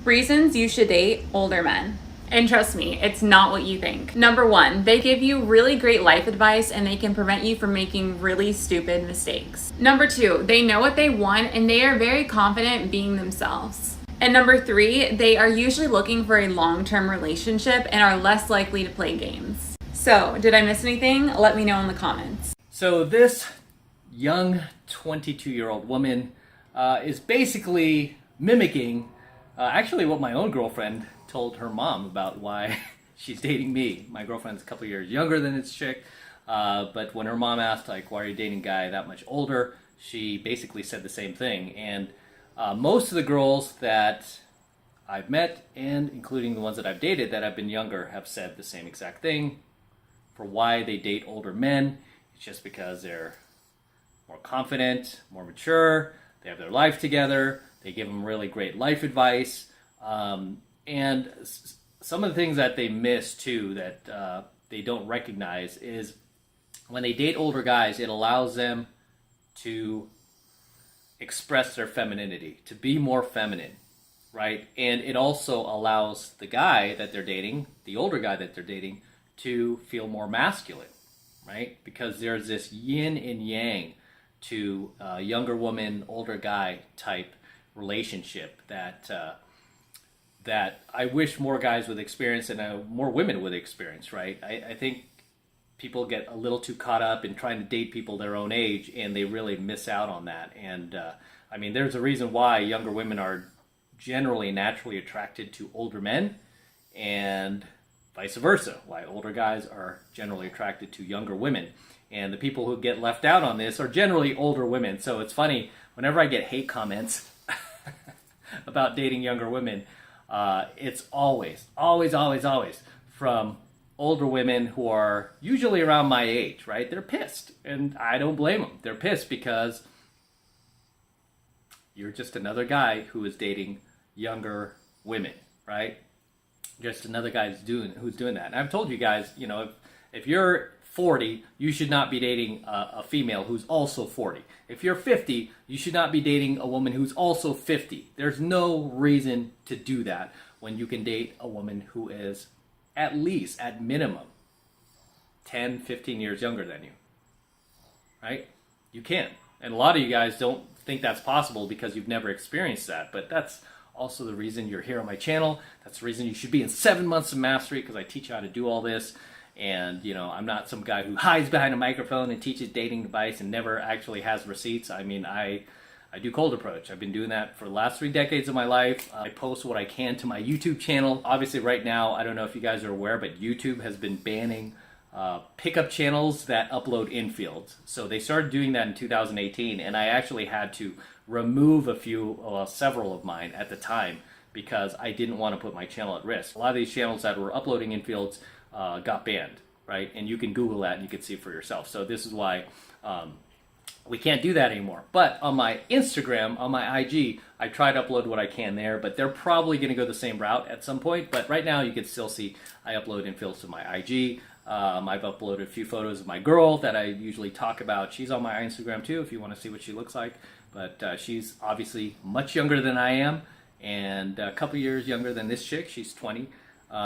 Reasons you should date older men. And trust me, it's not what you think. Number one, they give you really great life advice and they can prevent you from making really stupid mistakes. Number two, they know what they want and they are very confident being themselves. And number three, they are usually looking for a long-term relationship and are less likely to play games. So, did I miss anything? Let me know in the comments. So this young 22-year-old woman is basically mimicking actually what my own girlfriend told her mom about why she's dating me. My girlfriend's a couple years younger than this chick, but when her mom asked, like, why are you dating a guy that much older, she basically said the same thing. And most of the girls that I've met, and including the ones that I've dated that have been younger, have said the same exact thing. For why they date older men, it's just because they're more confident, more mature, they have their life together, they give them really great life advice, and some of the things that they miss too, that they don't recognize, is when they date older guys, it allows them to express their femininity, to be more feminine, right? And it also allows the guy that they're dating, the older guy that they're dating, to feel more masculine, right? Because there's this yin and yang to younger woman, older guy type relationship that that I wish more guys would experience and more women would experience, right? I think people get a little too caught up in trying to date people their own age, and they really miss out on that. And I mean, there's a reason why younger women are generally naturally attracted to older men, and vice versa, why older guys are generally attracted to younger women. And the people who get left out on this are generally older women. So it's funny, whenever I get hate comments about dating younger women, it's always from older women who are usually around my age, right? They're pissed, and I don't blame them. They're pissed because you're just another guy who is dating younger women, right? Just another guy who's doing that. And I've told you guys, you know, if you're 40, you should not be dating a female who's also 40. If you're 50, you should not be dating a woman who's also 50. There's no reason to do that when you can date a woman who is at least, at minimum, 10, 15 years younger than you, right? You can. And a lot of you guys don't think that's possible because you've never experienced that, but that's also the reason you're here on my channel. That's the reason you should be in 7 months of mastery, because I teach you how to do all this. And, you know, I'm not some guy who hides behind a microphone and teaches dating advice and never actually has receipts. I mean, I do cold approach. I've been doing that for the last 3 decades of my life. I post what I can to my YouTube channel. Obviously, right now, I don't know if you guys are aware, but YouTube has been banning pickup channels that upload infields. So they started doing that in 2018, and I actually had to remove several of mine at the time because I didn't want to put my channel at risk. A lot of these channels that were uploading infields got banned, right? And you can Google that and you can see for yourself. So this is why we can't do that anymore. But on my Instagram, on my IG, I try to upload what I can there, but they're probably going to go the same route at some point. But right now you can still see I upload infills to my IG. I've uploaded a few photos of my girl that I usually talk about. She's on my Instagram too if you want to see what she looks like. But she's obviously much younger than I am, and a couple years younger than this chick. She's 20.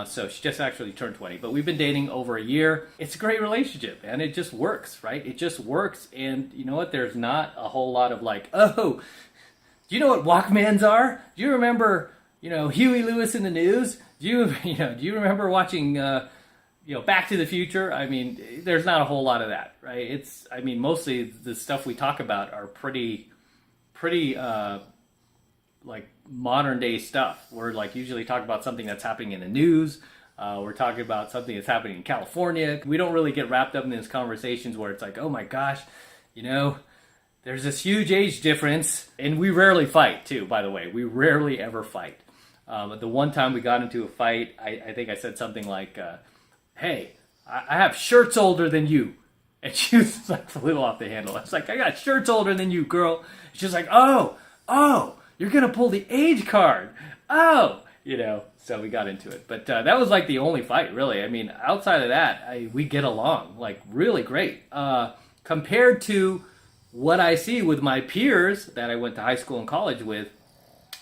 So she just actually turned 20, but we've been dating over a year. It's a great relationship, and it just works, right? It just works, and you know what? There's not a whole lot of like, oh, do you know what Walkmans are? Do you remember, you know, Huey Lewis in the News? Do you remember watching, Back to the Future? I mean, there's not a whole lot of that, right? I mean, mostly the stuff we talk about are pretty like modern day stuff. We're like usually talk about something that's happening in the news. We're talking about something that's happening in California. We don't really get wrapped up in these conversations where it's like, oh my gosh, you know, there's this huge age difference. And we rarely fight too, by the way. We rarely ever fight. But the one time we got into a fight, I think I said something like, hey, I have shirts older than you. And she was like a little off the handle. I was like, I got shirts older than you, girl. She's like, oh, you're going to pull the age card. Oh, so we got into it. But that was like the only fight, really. I mean, outside of that, we get along like really great. Compared to what I see with my peers that I went to high school and college with,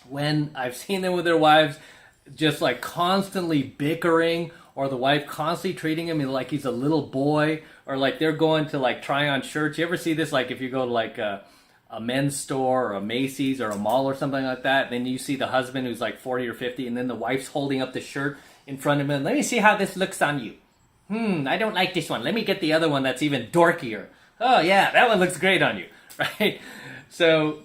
when I've seen them with their wives just like constantly bickering, or the wife constantly treating him like he's a little boy, or like they're going to like try on shirts. You ever see this? Like if you go to like a men's store or a Macy's or a mall or something like that, then you see the husband who's like 40 or 50, and then the wife's holding up the shirt in front of him. Let me see how this looks on you. I don't like this one. Let me get the other one that's even dorkier. Oh yeah, that one looks great on you, right? So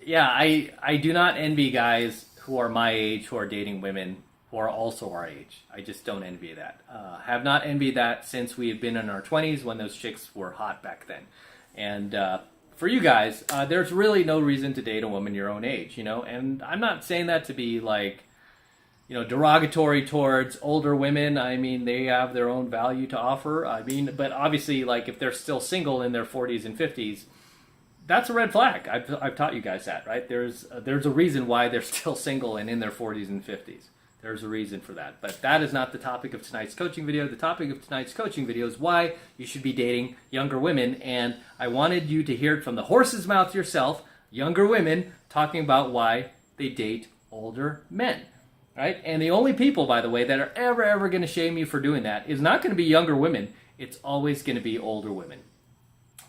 yeah, I do not envy guys who are my age who are dating women who are also our age. I just don't envy that. Have not envied that since we have been in our 20s when those chicks were hot back then. And for you guys, there's really no reason to date a woman your own age, you know? And I'm not saying that to be like, you know, derogatory towards older women. I mean, they have their own value to offer. I mean, but obviously, like if they're still single in their 40s and 50s, that's a red flag. I've taught you guys that, right? There's a reason why they're still single and in their 40s and 50s. There's a reason for that. But that is not the topic of tonight's coaching video. The topic of tonight's coaching video is why you should be dating younger women. And I wanted you to hear it from the horse's mouth yourself, younger women talking about why they date older men, right? And the only people, by the way, that are ever going to shame you for doing that is not going to be younger women. It's always going to be older women,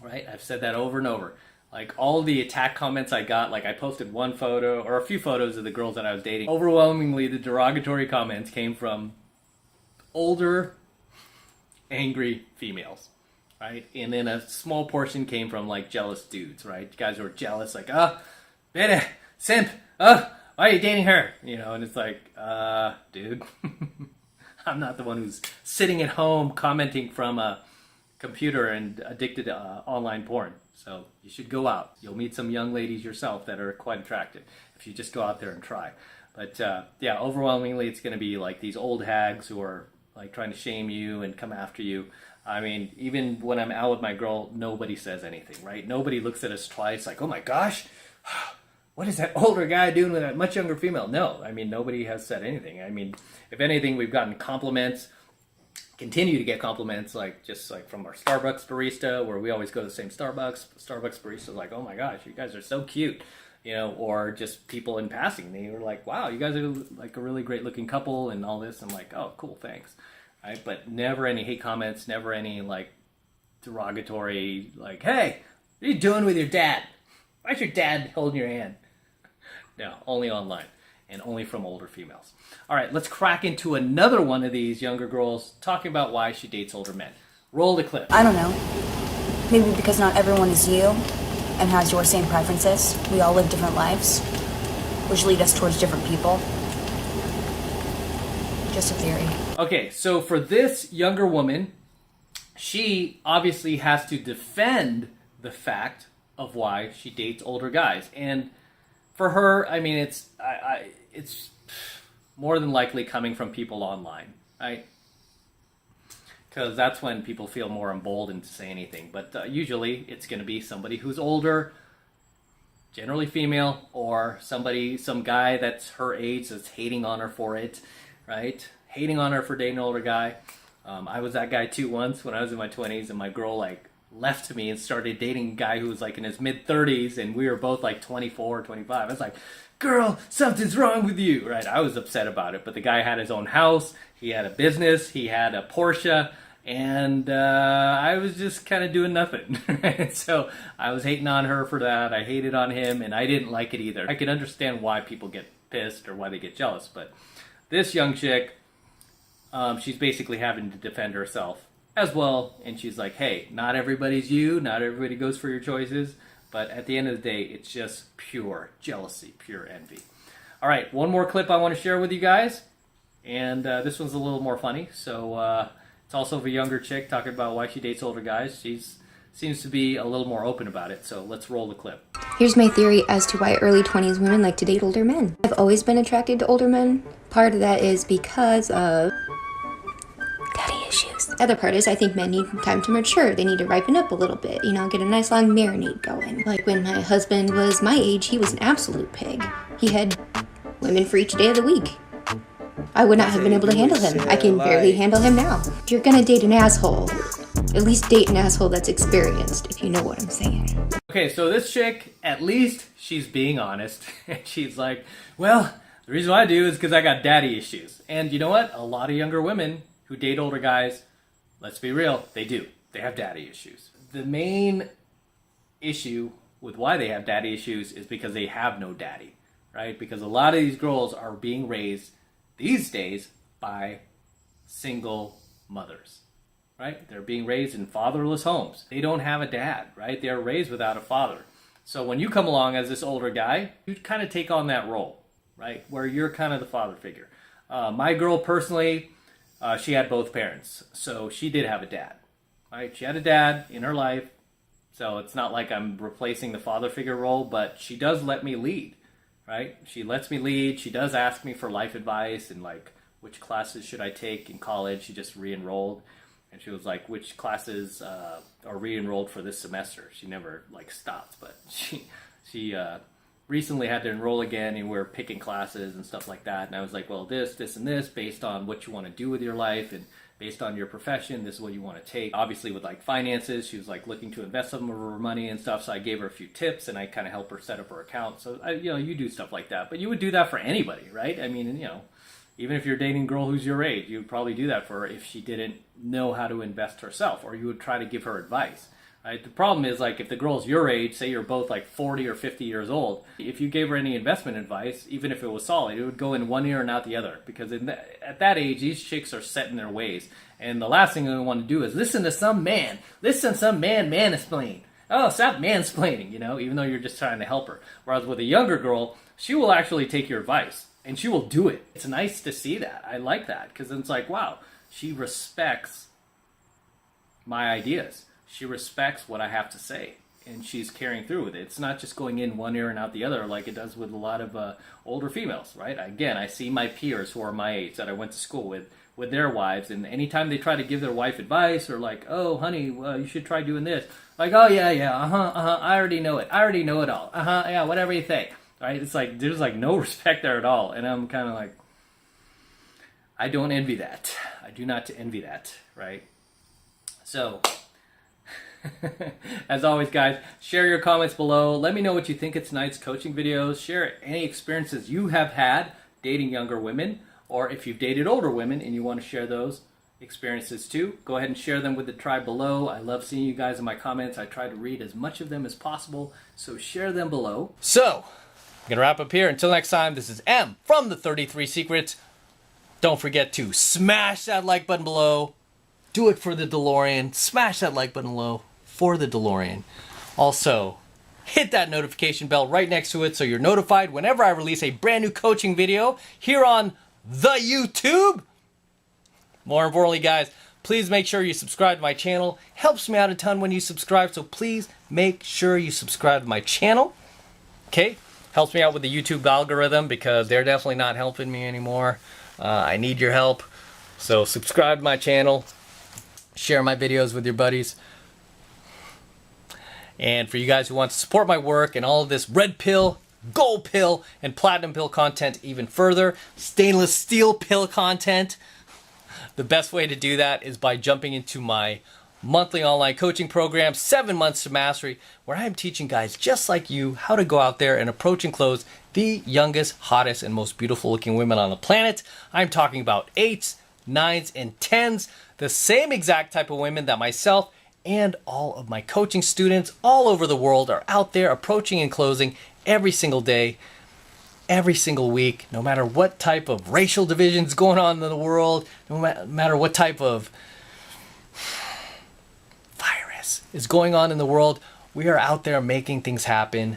right? I've said that over and over. Like all the attack comments I got, like I posted one photo or a few photos of the girls that I was dating. Overwhelmingly, the derogatory comments came from older, angry females, right? And then a small portion came from like jealous dudes, right? Guys who are jealous, like, beta, simp, why are you dating her? You know, and it's like, dude, I'm not the one who's sitting at home commenting from a computer and addicted to online porn. So you should go out. You'll meet some young ladies yourself that are quite attractive if you just go out there and try. But yeah, overwhelmingly it's going to be like these old hags who are like trying to shame you and come after you. I mean, even when I'm out with my girl, nobody says anything, right? Nobody looks at us twice like, oh my gosh, what is that older guy doing with that much younger female? No, I mean, nobody has said anything. I mean, if anything, we've gotten compliments, continue to get compliments, like just like from our Starbucks barista, where we always go to the same Starbucks barista's like, oh my gosh, you guys are so cute, you know, or just people in passing, they were like, wow, you guys are like a really great looking couple and all this. I'm like, oh cool, thanks, right? But never any hate comments, never any like derogatory, like, hey, what are you doing with your dad? Why's your dad holding your hand? No, only online. And only from older females. All right, let's crack into another one of these younger girls talking about why she dates older men. Roll the clip. I don't know. Maybe because not everyone is you and has your same preferences. We all live different lives, which lead us towards different people. Just a theory. Okay, so for this younger woman, she obviously has to defend the fact of why she dates older guys. And for her, I mean, it's more than likely coming from people online, right? Because that's when people feel more emboldened to say anything. But usually it's going to be somebody who's older, generally female, or some guy that's her age that's hating on her for it, right? Hating on her for dating an older guy. I was that guy too once when I was in my 20s, and my girl like left me and started dating a guy who was like in his mid-30s, and we were both like 24, 25. I was like, girl, something's wrong with you, right? I was upset about it, but the guy had his own house, he had a business, he had a Porsche, and I was just kind of doing nothing. Right? So I was hating on her for that, I hated on him, and I didn't like it either. I can understand why people get pissed or why they get jealous, but this young chick, she's basically having to defend herself as well, and she's like, hey, not everybody's you, not everybody goes for your choices, but at the end of the day, it's just pure jealousy, pure envy. All right, one more clip I want to share with you guys, and this one's a little more funny. So it's also of a younger chick talking about why she dates older guys. She seems to be a little more open about it, so let's roll the clip. Here's my theory as to why early 20s women like to date older men. I've always been attracted to older men. Part of that is because of daddy issues. The other part is I think men need time to mature. They need to ripen up a little bit, you know, get a nice long marinade going. Like when my husband was my age, he was an absolute pig. He had women for each day of the week. I would not have been able to handle him. I can barely handle him now. If you're gonna date an asshole, at least date an asshole that's experienced, if you know what I'm saying. Okay, so this chick, at least she's being honest. She's like, well, the reason why I do is because I got daddy issues. And you know what? A lot of younger women who date older guys, let's be real, they do. They have daddy issues. The main issue with why they have daddy issues is because they have no daddy, right? Because a lot of these girls are being raised these days by single mothers, right? They're being raised in fatherless homes. They don't have a dad, right? They're raised without a father. So when you come along as this older guy, you kind of take on that role, right? Where you're kind of the father figure. My girl personally, she had both parents. So she did have a dad, right? She had a dad in her life. So it's not like I'm replacing the father figure role, but she does let me lead, right? She lets me lead. She does ask me for life advice and like, which classes should I take in college? She just re-enrolled. And she was like, which classes are re-enrolled for this semester? She never like stopped, but she recently had to enroll again, and we're picking classes and stuff like that. And I was like, well, this, and this, based on what you want to do with your life and based on your profession, this is what you want to take. Obviously with like finances, she was like looking to invest some of her money and stuff. So I gave her a few tips and I kind of helped her set up her account. So you do stuff like that, but you would do that for anybody, right? I mean, even if you're dating a girl who's your age, you would probably do that for her if she didn't know how to invest herself, or you would try to give her advice, right? The problem is, like, if the girl's your age, say you're both like 40 or 50 years old, if you gave her any investment advice, even if it was solid, it would go in one ear and out the other, because at that age, these chicks are set in their ways. And the last thing they want to do is listen to some man mansplain. Oh, stop mansplaining, even though you're just trying to help her. Whereas with a younger girl, she will actually take your advice. And she will do it. It's nice to see that. I like that, because it's like, wow, she respects my ideas. She respects what I have to say, and she's carrying through with it. It's not just going in one ear and out the other like it does with a lot of older females, right? Again, I see my peers who are my age that I went to school with their wives, and anytime they try to give their wife advice or like, oh, honey, you should try doing this. Like, oh, yeah, I already know it. I already know it all. Yeah, whatever you think. Right? It's like there's like no respect there at all, and I'm kind of like, I don't envy that. I do not envy that, right? So, as always, guys, share your comments below. Let me know what you think of tonight's coaching videos. Share any experiences you have had dating younger women, or if you've dated older women and you want to share those experiences too, go ahead and share them with the tribe below. I love seeing you guys in my comments. I try to read as much of them as possible, so share them below. So, I'm going to wrap up here. Until next time, this is M from the 33 Secrets. Don't forget to smash that like button below. Do it for the DeLorean. Smash that like button below for the DeLorean. Also, hit that notification bell right next to it so you're notified whenever I release a brand new coaching video here on the YouTube. More importantly, guys, please make sure you subscribe to my channel. Helps me out a ton when you subscribe, so please make sure you subscribe to my channel. Okay? Helps me out with the YouTube algorithm, because they're definitely not helping me anymore. I need your help. So subscribe to my channel. Share my videos with your buddies. And for you guys who want to support my work and all of this red pill, gold pill, and platinum pill content even further, stainless steel pill content, the best way to do that is by jumping into my monthly online coaching program, 7 months to mastery, where I am teaching guys just like you how to go out there and approach and close the youngest, hottest, and most beautiful looking women on the planet. I'm talking about 8s, 9s, and 10s, the same exact type of women that myself and all of my coaching students all over the world are out there approaching and closing every single day, every single week, no matter what type of racial divisions going on in the world, no matter what type of is going on in the world. We are out there making things happen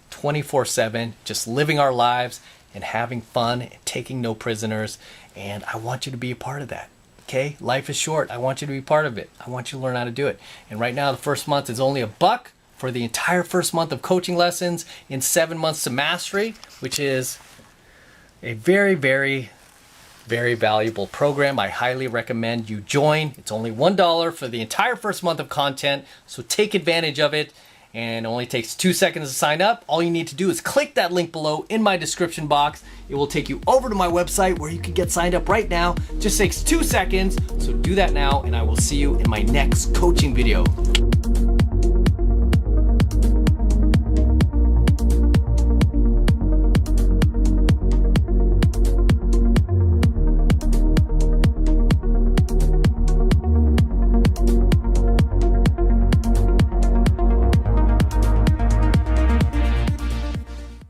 24/7, just living our lives and having fun and taking no prisoners. And I want you to be a part of that. Okay? Life is short. I want you to be part of it. I want you to learn how to do it. And right now, the first month is only $1 for the entire first month of coaching lessons in 7 months to mastery, which is a very, very valuable program. I highly recommend you join. It's only $1 for the entire first month of content, so take advantage of it. And it only takes 2 seconds to sign up. All you need to do is click that link below in my description box. It will take you over to my website where you can get signed up right now. Just takes 2 seconds, so do that now, and I will see you in my next coaching video.